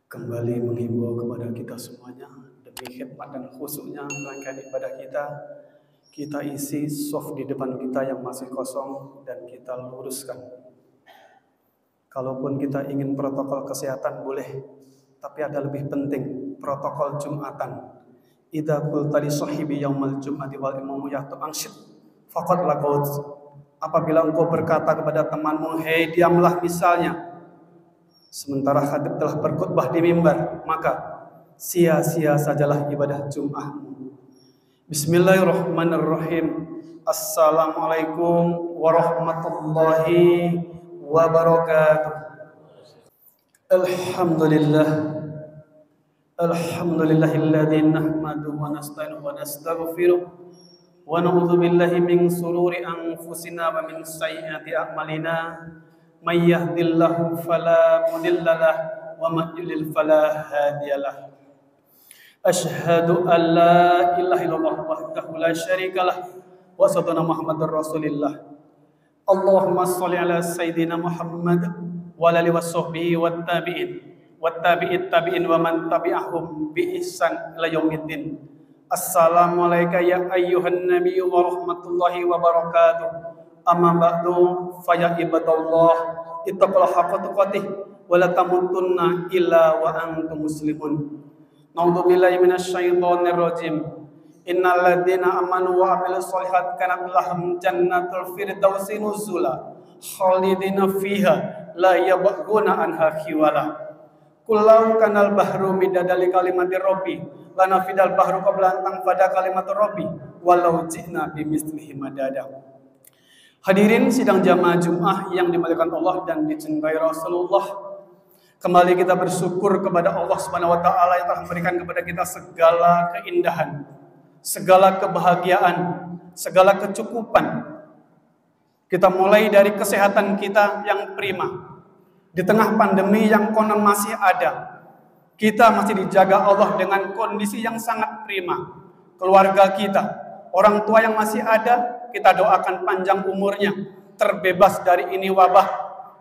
kembali menghimbau kepada kita semuanya demi khidmat dan khusyuknya rangkaian ibadah kita isi soft di depan kita yang masih kosong dan kita luruskan. Kalaupun kita ingin protokol kesehatan boleh, tapi ada lebih penting protokol Jumatan. Idza qulta li sahibi yaumal jum'ati wal imamu yahtu ansyid faqad laqad. Apabila engkau berkata kepada temanmu, "Hei, diamlah," misalnya, sementara khatib telah berkhutbah di mimbar, maka sia-sia sajalah ibadah Jum'ahmu. Bismillahirrahmanirrahim. Assalamualaikum warahmatullahi wabarakatuh. Alhamdulillahilladzi nahmaduhu wa nasta'inuhu wa nastaghfiruh wa na'udzu billahi min sururi anfusina wa min sayyiati a'malina. May yahdihillahu fala mudilla lahu wa may yudlil fala hadiyalah. Asyhadu an la ilaha illallah wahdahu la syarikalah wa asyhadu anna Muhammadar Rasulillah. Allahumma shalli ala sayyidina Muhammad wa ala alihi washabbihi wattabi'it tabi'in wa man tabi'ahum bi ihsan ila yaumiddin. Assalamualaikum ya ayyuhan nabiyyu wa rahmatullahi wa barakatuh. Amma ba'du fa ya ibadallah ittaqullaha haqqa tuqatih wa la tamutunna illa wa antum muslimun. Na'udzu billahi minasyaitonir rajim. Innal ladzina amanu wa 'amilus sholihat kanat lahum jannatul firdausi nuzula khalidina fiha la yabghuna anha khiwala. Kullau kanal bahru midadali kalimatir rabbi lanafidal bahru qabla an tanfada kalimatur rabbi walau ji'na bimithlihi madada. Hadirin sidang jamaah Jumat yang dimuliakan Allah dan dicintai Rasulullah. Kembali kita bersyukur kepada Allah Subhanahu wa taala yang telah memberikan kepada kita segala keindahan, segala kebahagiaan, segala kecukupan. Kita mulai dari kesehatan kita yang prima. Di tengah pandemi yang konon masih ada, kita masih dijaga Allah dengan kondisi yang sangat prima. Keluarga kita, orang tua yang masih ada, kita doakan panjang umurnya, terbebas dari ini wabah,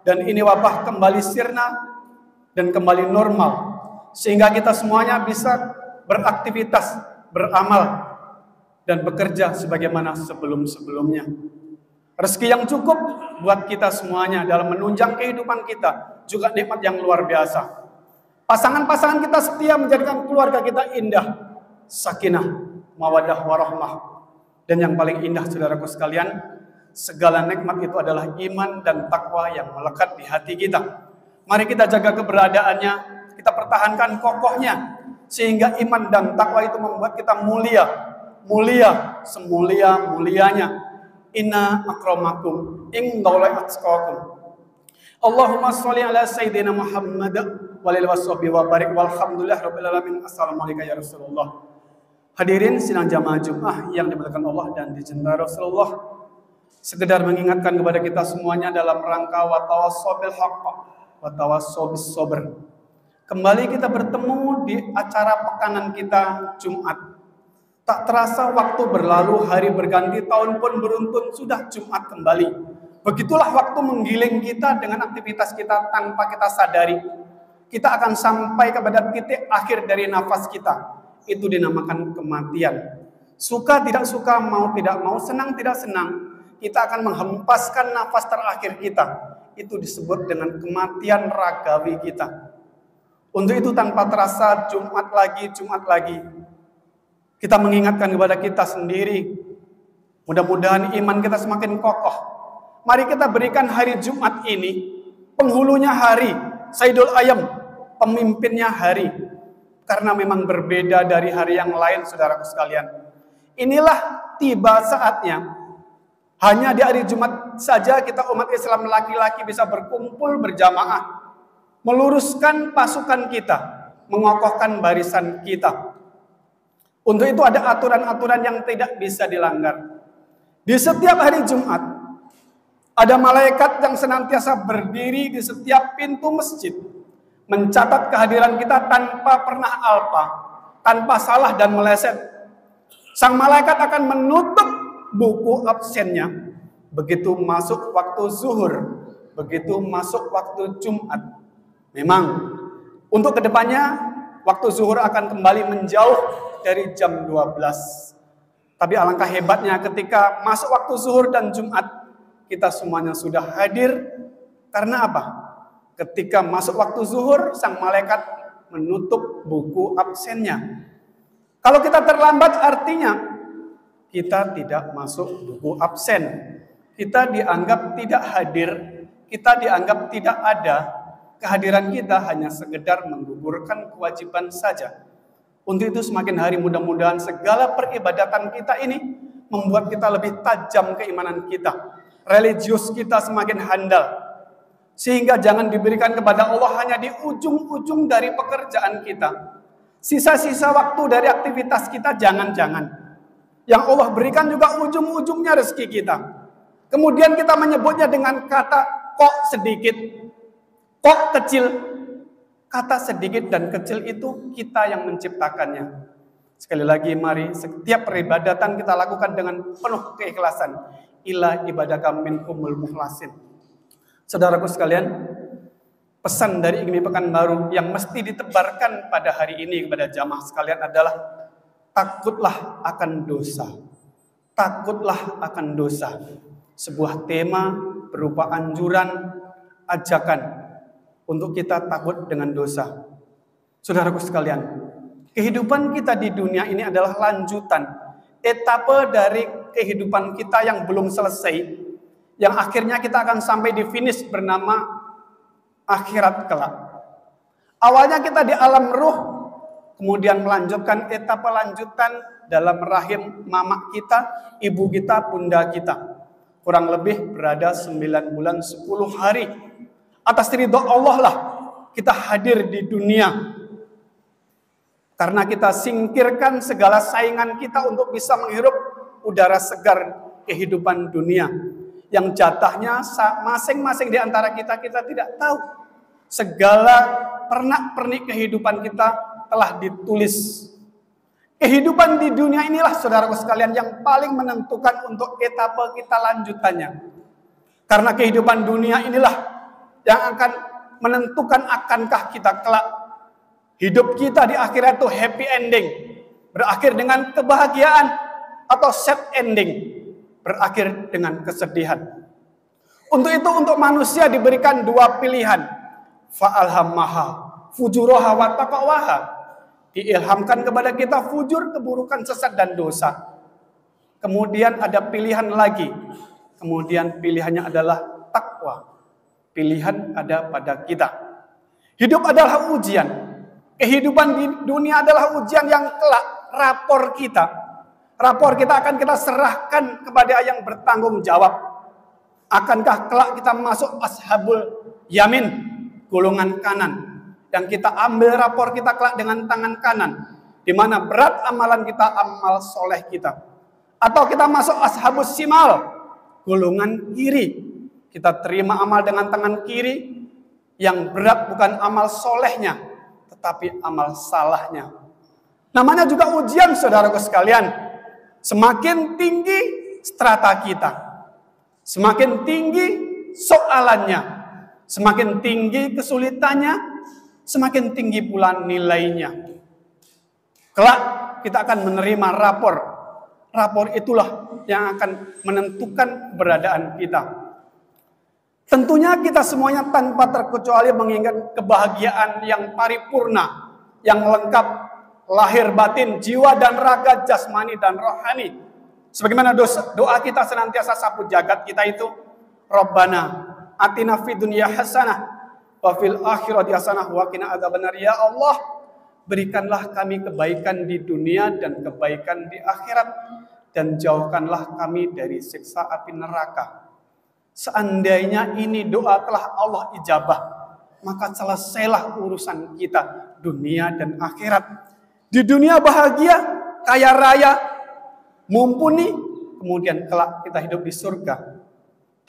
dan ini wabah kembali sirna dan kembali normal, sehingga kita semuanya bisa beraktivitas, beramal, dan bekerja sebagaimana sebelum-sebelumnya. Rezeki yang cukup buat kita semuanya dalam menunjang kehidupan kita, juga nikmat yang luar biasa. Pasangan-pasangan kita setia menjadikan keluarga kita indah, sakinah, mawaddah, warahmah. Dan yang paling indah, saudaraku sekalian, segala nikmat itu adalah iman dan takwa yang melekat di hati kita. Mari kita jaga keberadaannya, kita pertahankan kokohnya, sehingga iman dan takwa itu membuat kita mulia semulia-mulianya. Inna akramakum indallahi atqakum. Allahumma sholli ala sayyidina Muhammad wa alihi washabbihi wa barik walhamdulillah rabbil alamin. Assalamualaikum ya Rasulullah. Hadirin sidang jamaah Jumat yang dimuliakan Allah dan dicintai Rasulullah. Sekedar mengingatkan kepada kita semuanya dalam rangka wa tawassabil haqq wa tawassabis sabr. Kembali kita bertemu di acara pekanan kita Jumat. Tak terasa waktu berlalu, hari berganti, tahun pun beruntun, sudah Jumat kembali. Begitulah waktu menggiling kita dengan aktivitas kita tanpa kita sadari. Kita akan sampai kepada titik akhir dari nafas kita. Itu dinamakan kematian. Suka tidak suka, mau tidak mau, senang tidak senang, kita akan menghempaskan nafas terakhir kita. Itu disebut dengan kematian ragawi kita. Untuk itu tanpa terasa Jumat lagi, kita mengingatkan kepada kita sendiri. Mudah-mudahan iman kita semakin kokoh. Mari kita berikan hari Jumat ini, penghulunya hari, Sayyidul Ayam, pemimpinnya hari. Karena memang berbeda dari hari yang lain, saudaraku sekalian. Inilah tiba saatnya. Hanya di hari Jumat saja kita umat Islam laki-laki bisa berkumpul berjamaah. Meluruskan pasukan kita, mengokohkan barisan kita. Untuk itu ada aturan-aturan yang tidak bisa dilanggar. Di setiap hari Jumat, ada malaikat yang senantiasa berdiri di setiap pintu masjid, mencatat kehadiran kita tanpa pernah alpa, tanpa salah dan meleset. Sang malaikat akan menutup buku absennya begitu masuk waktu zuhur, begitu masuk waktu Jumat. Memang Untuk kedepannya, waktu zuhur akan kembali menjauh dari jam 12. Tapi alangkah hebatnya ketika masuk waktu zuhur dan Jumat, kita semuanya sudah hadir. Karena apa? Ketika masuk waktu zuhur, sang malaikat menutup buku absennya. Kalau kita terlambat artinya kita tidak masuk buku absen. Kita dianggap tidak hadir, kita dianggap tidak ada. Kehadiran kita hanya sekedar menggugurkan kewajiban saja. Untuk itu semakin hari mudah-mudahan segala peribadatan kita ini membuat kita lebih tajam keimanan kita. Religius kita semakin handal. Sehingga jangan diberikan kepada Allah hanya di ujung-ujung dari pekerjaan kita. Sisa-sisa waktu dari aktivitas kita jangan-jangan. Yang Allah berikan juga ujung-ujungnya rezeki kita. Kemudian kita menyebutnya dengan kata kok sedikit, kok kecil. Kata sedikit dan kecil itu kita yang menciptakannya. Sekali lagi mari setiap peribadatan kita lakukan dengan penuh keikhlasan. Ila ibadaka minkumul mukhlasin. Saudaraku sekalian, pesan dari IGMI Pekanbaru yang mesti ditebarkan pada hari ini kepada jamaah sekalian adalah takutlah akan dosa. Takutlah akan dosa. Sebuah tema berupa anjuran, ajakan untuk kita takut dengan dosa. Saudaraku sekalian, kehidupan kita di dunia ini adalah lanjutan, etape dari kehidupan kita yang belum selesai, yang akhirnya kita akan sampai di finish bernama akhirat kelak. Awalnya kita di alam ruh, kemudian melanjutkan etapa lanjutan dalam rahim mama kita, ibu kita, bunda kita. Kurang lebih berada 9 bulan 10 hari. Atas ridho Allah lah kita hadir di dunia. Karena kita singkirkan segala saingan kita untuk bisa menghirup udara segar kehidupan dunia. Yang jatahnya masing-masing di antara kita tidak tahu. Segala pernak-pernik kehidupan kita telah ditulis. Kehidupan di dunia inilah saudaraku sekalian yang paling menentukan untuk etapa kita lanjutannya. Karena kehidupan dunia inilah yang akan menentukan akankah kita kelak hidup kita di akhirat itu happy ending, berakhir dengan kebahagiaan, atau sad ending, berakhir dengan kesedihan. Untuk itu untuk manusia diberikan dua pilihan. Fa'alhamaha fujuroha wa taqwaha. Diilhamkan kepada kita fujur, keburukan, sesat dan dosa. Kemudian ada pilihan lagi. Kemudian pilihannya adalah takwa. Pilihan ada pada kita. Hidup adalah ujian. Kehidupan di dunia adalah ujian yang kelak rapor kita. Rapor kita akan kita serahkan kepada yang bertanggung jawab. Akankah kelak kita masuk ashabul yamin, golongan kanan, yang kita ambil rapor kita kelak dengan tangan kanan, di mana berat amalan kita, amal soleh kita. Atau kita masuk ashabus simal, golongan kiri, kita terima amal dengan tangan kiri, yang berat bukan amal solehnya, tetapi amal salahnya. Namanya juga ujian saudaraku sekalian. Semakin tinggi strata kita, semakin tinggi soalannya, semakin tinggi kesulitannya, semakin tinggi pula nilainya. Kelak kita akan menerima rapor. Rapor itulah yang akan menentukan keberadaan kita. Tentunya kita semuanya tanpa terkecuali mengingat kebahagiaan yang paripurna, yang lengkap, lahir batin, jiwa dan raga, jasmani dan rohani. Sebagaimana doa kita senantiasa sapu jagat kita itu, Rabbana atina fid dunya hasanah wa fil akhirati hasanah wa qina adzabannar. Ya Allah, berikanlah kami kebaikan di dunia dan kebaikan di akhirat, dan jauhkanlah kami dari siksa api neraka. Seandainya ini doa telah Allah ijabah, maka selesailah urusan kita dunia dan akhirat. Di dunia bahagia, kaya raya, mumpuni, kemudian kelak kita hidup di surga.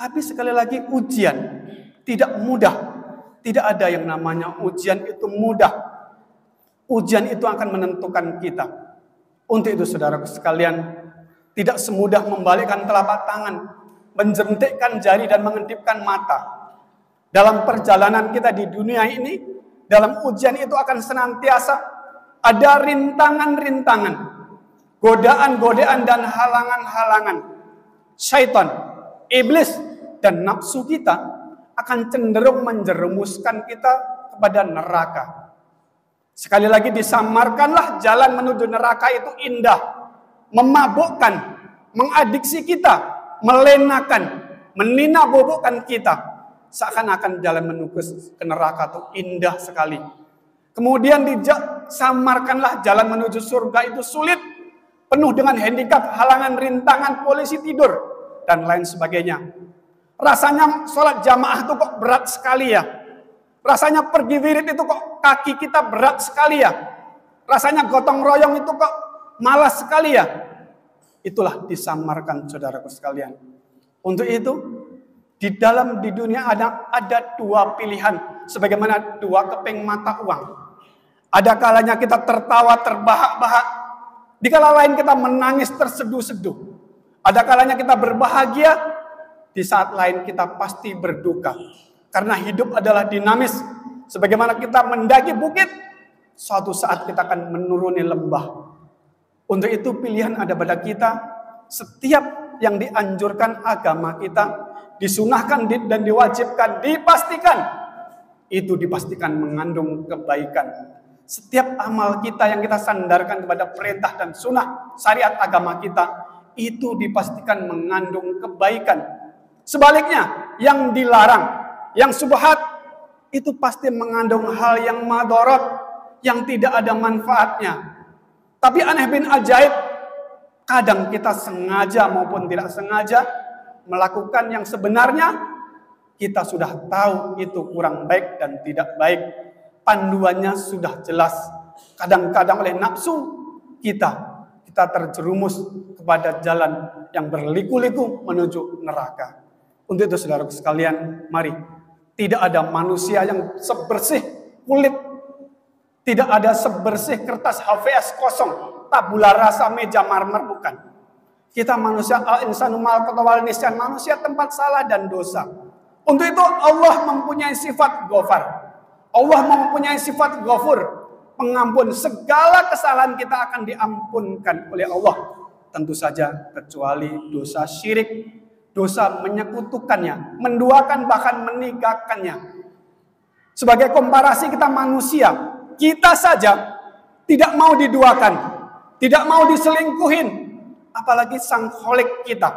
Tapi sekali lagi ujian tidak mudah. Tidak ada yang namanya ujian itu mudah. Ujian itu akan menentukan kita. Untuk itu saudaraku sekalian, tidak semudah membalikkan telapak tangan, menjentikkan jari dan mengedipkan mata. Dalam perjalanan kita di dunia ini, Dalam ujian itu akan senantiasa ada rintangan-rintangan, godaan-godaan dan halangan-halangan. Syaitan, iblis, dan nafsu kita akan cenderung menjerumuskan kita kepada neraka. Sekali lagi disamarkanlah jalan menuju neraka itu indah, memabukkan, mengadiksi kita, melenakan, meninabobokan kita. Seakan-akan jalan menuju ke neraka itu indah sekali. Kemudian disamarkanlah jalan menuju surga itu sulit, penuh dengan handicap, halangan, rintangan, polisi tidur, dan lain sebagainya. Rasanya sholat jamaah itu kok berat sekali ya. Rasanya pergi wirid itu kok kaki kita berat sekali ya. Rasanya gotong royong itu kok malas sekali ya. Itulah disamarkan saudaraku sekalian. Untuk itu, di dunia ada dua pilihan. Sebagaimana dua keping mata uang. Ada kalanya kita tertawa terbahak-bahak. Di kala lain kita menangis terseduh-seduh. Ada kalanya kita berbahagia. Di saat lain kita pasti berduka. Karena hidup adalah dinamis. Sebagaimana kita mendaki bukit, suatu saat kita akan menuruni lembah. Untuk itu pilihan ada pada kita. Setiap yang dianjurkan agama kita, disunahkan dan diwajibkan, dipastikan. Itu dipastikan mengandung kebaikan. Setiap amal kita yang kita sandarkan kepada perintah dan sunnah syariat agama kita, itu dipastikan mengandung kebaikan. Sebaliknya, yang dilarang, yang subhat, itu pasti mengandung hal yang madharat, yang tidak ada manfaatnya. Tapi aneh bin ajaib, kadang kita sengaja maupun tidak sengaja melakukan yang sebenarnya kita sudah tahu itu kurang baik dan tidak baik. Panduannya sudah jelas. Kadang-kadang oleh nafsu kita terjerumus kepada jalan yang berliku-liku menuju neraka. Untuk itu saudaraku sekalian, mari. Tidak ada manusia yang sebersih kulit. Tidak ada sebersih kertas HVS kosong. Tabula rasa meja marmer, bukan. Kita manusia al-insanu mal qatawal nisyan, manusia tempat salah dan dosa. Untuk itu Allah mempunyai sifat Ghafar. Allah mempunyai sifat Ghafur, pengampun. Segala kesalahan kita akan diampunkan oleh Allah. Tentu saja kecuali dosa syirik, dosa menyekutukannya, menduakan bahkan meninggalkannya. Sebagai komparasi kita manusia, kita saja tidak mau diduakan, tidak mau diselingkuhin. Apalagi sang kholik kita,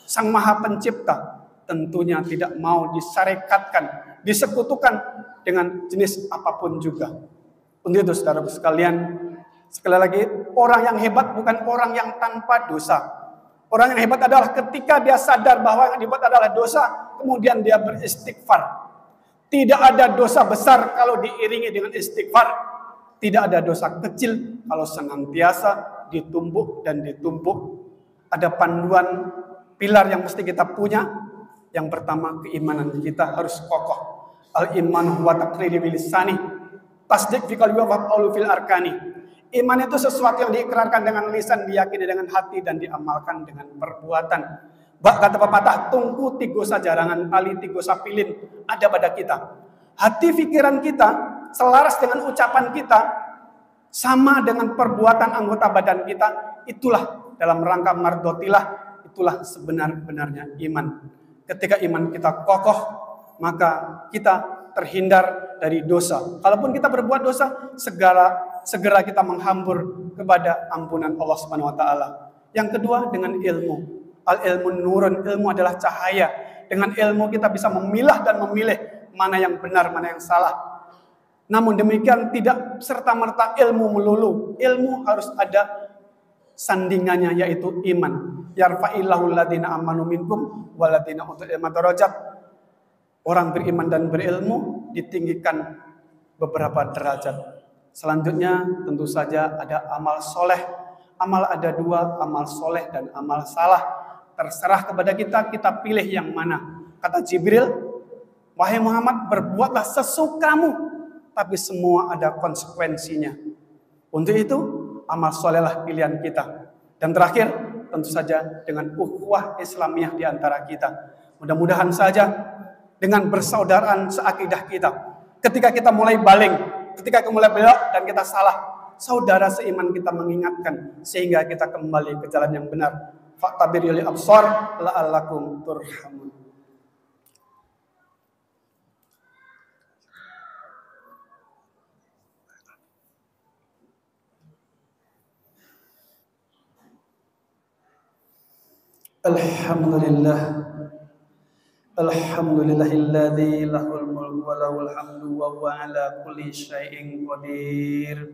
sang maha pencipta, tentunya tidak mau disyarikatkan, disekutukan dengan jenis apapun juga. Untuk itu saudara sekalian, sekali lagi, orang yang hebat bukan orang yang tanpa dosa. Orang yang hebat adalah ketika dia sadar bahwa yang dibuat adalah dosa, kemudian dia beristighfar. Tidak ada dosa besar kalau diiringi dengan istighfar. Tidak ada dosa kecil kalau senantiasa ditumpuk dan ditumpuk. Ada panduan pilar yang mesti kita punya. Yang pertama, keimanan kita harus kokoh. Al-iman huwa taqriri bil lisani, tasdiq fi qalbi wa qaulu fil arkani. Iman itu sesuatu yang diikrarkan dengan lisan, diyakini dengan hati, dan diamalkan dengan perbuatan. Kata pepatah, tungku tigo sajarangan, tali tigo sapilin, ada pada kita. Hati pikiran kita selaras dengan ucapan kita, sama dengan perbuatan anggota badan kita. Itulah dalam rangka mardotilah, itulah sebenar-benarnya iman. Ketika iman kita kokoh, maka kita terhindar dari dosa. Kalaupun kita berbuat dosa, segera kita menghambur kepada ampunan Allah Subhanahu wa taala. Yang kedua, dengan ilmu. Al-ilmu nurun, ilmu adalah cahaya. Dengan ilmu kita bisa memilah dan memilih mana yang benar, mana yang salah. Namun demikian tidak serta-merta ilmu melulu. Ilmu harus ada sandingannya, yaitu iman. Yarfa'illahu alladziina amanu minkum walladziina utul ilma darajat. Orang beriman dan berilmu ditinggikan beberapa derajat. Selanjutnya tentu saja ada amal soleh. Amal ada dua, amal soleh dan amal salah. Terserah kepada kita, kita pilih yang mana. Kata Jibril, wahai Muhammad, berbuatlah sesukamu, tapi semua ada konsekuensinya. Untuk itu, amal solehlah pilihan kita. Dan terakhir, tentu saja dengan ukhuwah Islamiyah di antara kita. Mudah-mudahan saja dengan persaudaraan seakidah kita. Ketika kita mulai baling, ketika kita mulai belok dan kita salah, saudara seiman kita mengingatkan sehingga kita kembali ke jalan yang benar. Fa'tabir lil absar la'allakum turhamun. Alhamdulillahilladzi lahul mulku wa lahul hamdu wa huwa ala kulli syai'in qadir.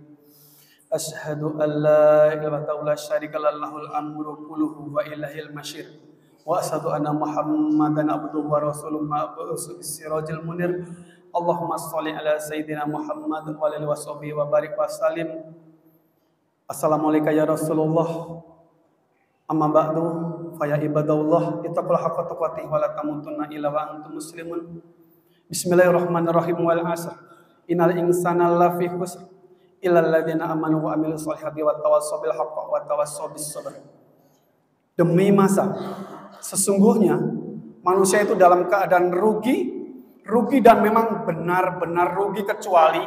Asyhadu an la ilaha illallah syarika lahul amru kulluhu wa ilahil masyir. Wa asyhadu anna Muhammadan abduhu wa rasuluhu ma'busu sirajil munir. Allahumma shalli ala sayyidina Muhammad wa alihi washabihi wa barik wa sallim. Assalamualaikum ya Rasulullah. Amma ba'du fa ya ibadallah ittaqullaha haqqa tuqatih wa la tamutunna illa wa antum muslimun. Bismillahirrahmanirrahim. Wal 'asr innal insana lafi khusr illa alladziina amanu wa 'amilus shalihati wa tawassaw bil haqqi wa tawassaw bis sabr. Demi masa, sesungguhnya manusia itu dalam keadaan rugi dan memang benar-benar rugi kecuali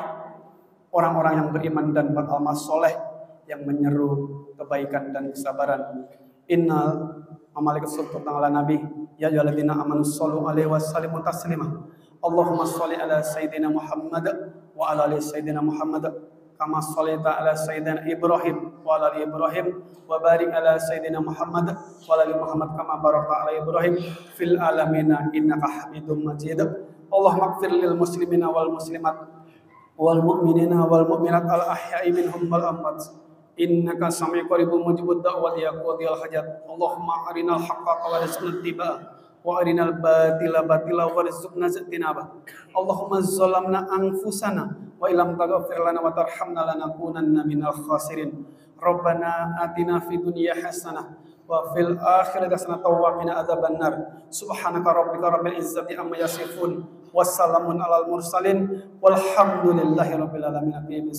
orang-orang yang beriman dan beramal soleh yang menyeru kebaikan dan kesabaran. Innal amalaika sallallahu ala nabi ya ayyuhalladzina amanu shallu alaihi wasallimu taslima. Allahumma shalli ala sayyidina Muhammad wa ala ali sayyidina Muhammad kama shallaita ala sayyidina Ibrahim wa ala ali Ibrahim wa barik ala sayyidina Muhammad wa ala ali Muhammad kama barakta ala Ibrahim fil alamin innaka Hamidum Majid. Allahumma ighfir lil muslimina wal muslimat wal mu'minina wal mu'minat al ahya'i minhum wal amwat. Innaka sami'un qaribun mujibud da'wati ya qadiyal hajat. Allahumma arinal haqqa warzuqna ittiba'ah wa arinal batila batila warzuqna ijtinabah. Allahumma zalamna anfusana wa illam taghfir lana wa tarhamna lanakunanna minal khasirin. Rabbana atina fid dunya hasanah wa fil akhirati hasanah wa qina adzabannar. Subhanaka rabbika rabbil izzati amma yasifun. Wassalamun alal mursalin walhamdulillahi rabbil alamin.